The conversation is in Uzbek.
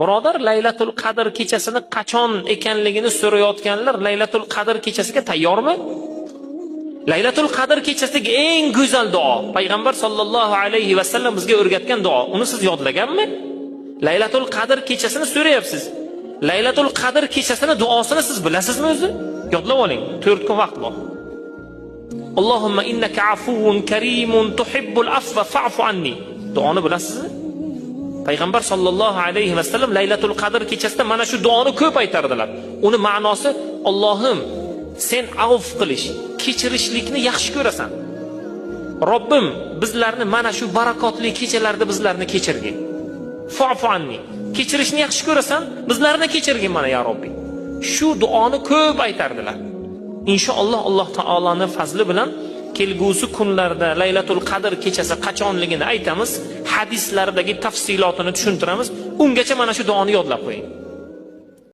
Birodar, Laylatul Qadr kechasini qachon ekanligini so'rayotganlar Laylatul Qadr kechasiga tayyormi? Laylatul Qadr kechasidagi eng go'zal duo, payg'ambar sollallohu alayhi va sallam bizga o'rgatgan duo. Uni siz yodlaganmi? Laylatul Qadr kechasini so'rayapsiz. Laylatul Qadr kechasini duosini siz bilasizmi o'zi? Yodlab oling. 4 kun vaqt bor. Allohumma innaka afuwun karimun tuhibbul afwa fa'fu anni. Duoni bilasizmi? Payg'ambar sollallohu alayhi va sallam Laylatul Qadr kechasida mana shu duoni ko'p aytardilar. Uni ma'nosi: Allohim, sen avf qilish, kechirishlikni yaxshi ko'rasan. Robbim, bizlarni mana shu barakotli kechalarda bizlarni kechirgin. Fa'fu anni. Kechirishni yaxshi ko'rasan, bizlarni kechirgin mana ya Robbi. Shu duoni ko'p aytardilar. Inshaalloh Alloh taolaning fazli bilan kelgusi kunlarda Laylatul Qadr kechasi qachonligini aytamiz, hadislardagi tafsilotini tushuntiramiz. Ungacha mana shu duoni yodlab qo'ying.